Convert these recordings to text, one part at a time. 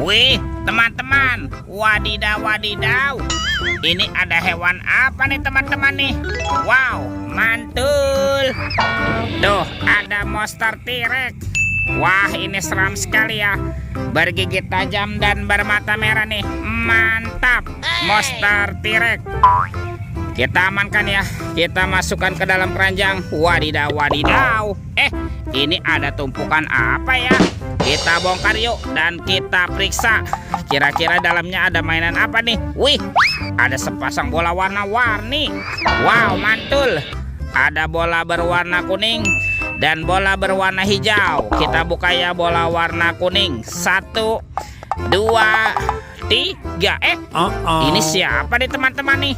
Wih, teman-teman, wadidaw, wadidaw. Ini ada hewan apa nih teman-teman nih? Wow, mantul. Tuh, ada monster T-Rex. Wah, ini seram sekali ya. Bergigit tajam dan bermata merah nih. Mantap, monster T-Rex. Kita amankan ya. Kita masukkan ke dalam keranjang. Wadidaw, wadidaw. Ini ada tumpukan apa ya? Kita bongkar yuk dan kita periksa. Kira-kira dalamnya ada mainan apa nih? Wih, ada sepasang bola warna-warni. Wow, mantul. Ada bola berwarna kuning dan bola berwarna hijau. Kita buka ya bola warna kuning. 1, 2, 3. Ini siapa nih teman-teman nih?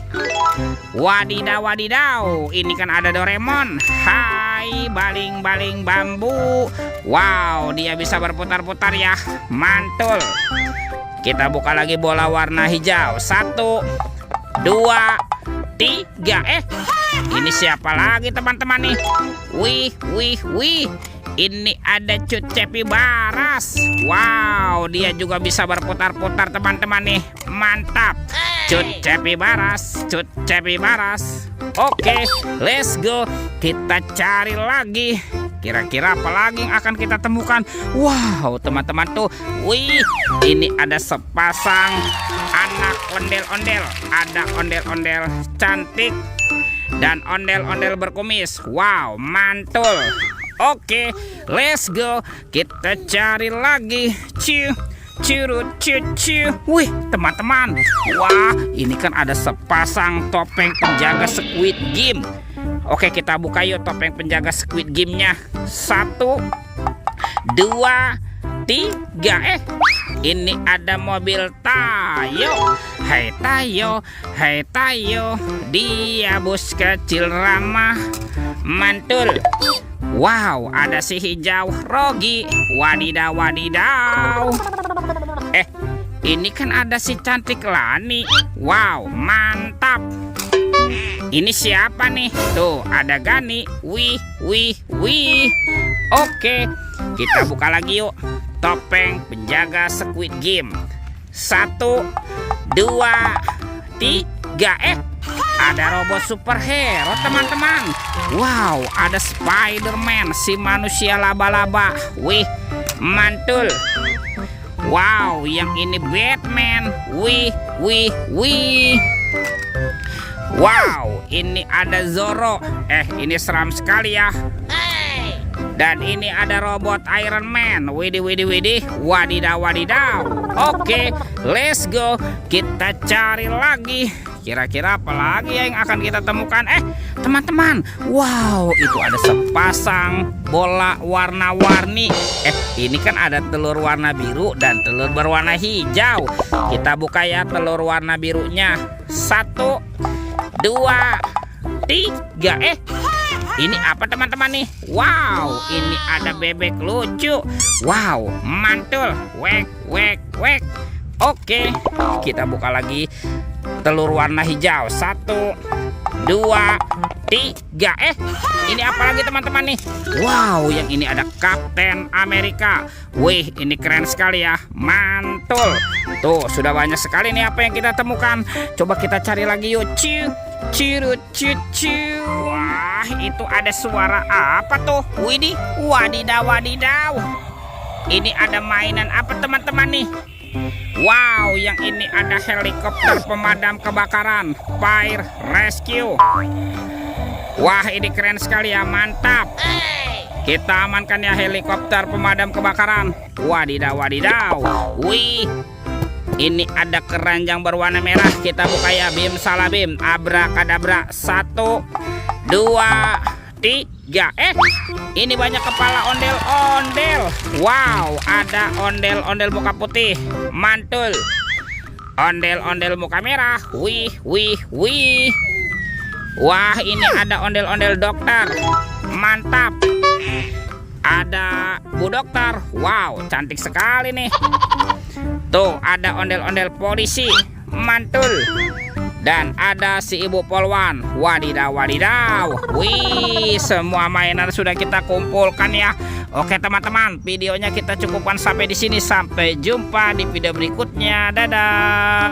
Wadidaw, wadidaw. Ini kan ada Doraemon. Hai, baling-baling bambu. Wow, dia bisa berputar-putar ya. Mantul. Kita buka lagi bola warna hijau. 1, 2, 3. Ini siapa lagi teman-teman nih? Wih, wih, wih. Ini ada Cut Capibaras. Wow, dia juga bisa berputar-putar teman-teman nih. Mantap. Cut Capibaras, Cut Capibaras. Oke, let's go. Kita cari lagi. Kira-kira apa lagi yang akan kita temukan? Wow, teman-teman tuh. Wih, ini ada sepasang anak ondel-ondel. Ada ondel-ondel cantik dan ondel-ondel berkumis. Wow, mantul. Oke, let's go. Kita cari lagi. Curut. Wih, teman-teman. Wah, ini kan ada sepasang topeng penjaga Squid Game. Oke, kita buka yuk topeng penjaga Squid Game-nya. 1, 2, 3. Ini ada mobil Tayo. Hai Tayo, hai Tayo. Dia bus kecil ramah. Mantul. Wow, ada si hijau Rogi. Wadidaw, wadidaw. Ini kan ada si cantik Lani. Wow, mantap. Ini siapa nih? Tuh, ada Gani. Wih, wih, wih. Oke, kita buka lagi yuk topeng penjaga Squid Game. 1, 2, 3. Ada robot superhero teman-teman. Wow, ada Spider-Man, si manusia laba-laba. Wih, mantul. Wow, yang ini Batman. Wih, wih, wih. Wow, ini ada Zoro. Ini seram sekali ya. Dan ini ada robot Iron Man. Widih, widih, widih. Wadidaw, wadidaw. Oke, let's go. Kita cari lagi. Kira-kira apa lagi yang akan kita temukan? Teman-teman. Wow, itu ada sepasang bola warna-warni. Ini kan ada telur warna biru dan telur berwarna hijau. Kita buka ya telur warna birunya. 1, 2, 3. Ini apa teman-teman nih? Wow, ini ada bebek lucu. Wow, mantul. Wek, wek, wek. Oke, kita buka lagi telur warna hijau. 1, 2, 3. Ini apa lagi teman-teman nih? Wow, yang ini ada Kapten Amerika. Wih, ini keren sekali ya. Mantul. Tuh, sudah banyak sekali nih apa yang kita temukan. Coba kita cari lagi yuk. Curut. Wah, itu ada suara apa tuh? Widih, wadidaw, wadidaw. Ini ada mainan apa teman-teman nih? Wow, yang ini ada helikopter pemadam kebakaran, Fire Rescue. Wah, ini keren sekali ya, mantap. Kita amankan ya helikopter pemadam kebakaran. Wadidaw, wadidaw. Wih, ini ada keranjang berwarna merah. Kita buka ya, bim salabim, abrakadabra. 1, 2, 3. Ini banyak kepala ondel-ondel. Wow, ada ondel-ondel muka putih. Mantul. Ondel-ondel muka merah. Wih, wih, wih. Wah, ini ada ondel-ondel dokter. Mantap. Ada Bu Dokter. Wow, cantik sekali nih. Tuh, ada ondel-ondel polisi. Mantul. Dan ada si Ibu Polwan. Wadidaw, wadidaw. Wih, semua mainan sudah kita kumpulkan ya. Oke teman-teman, videonya kita cukupkan sampai di sini. Sampai jumpa di video berikutnya. Dadah.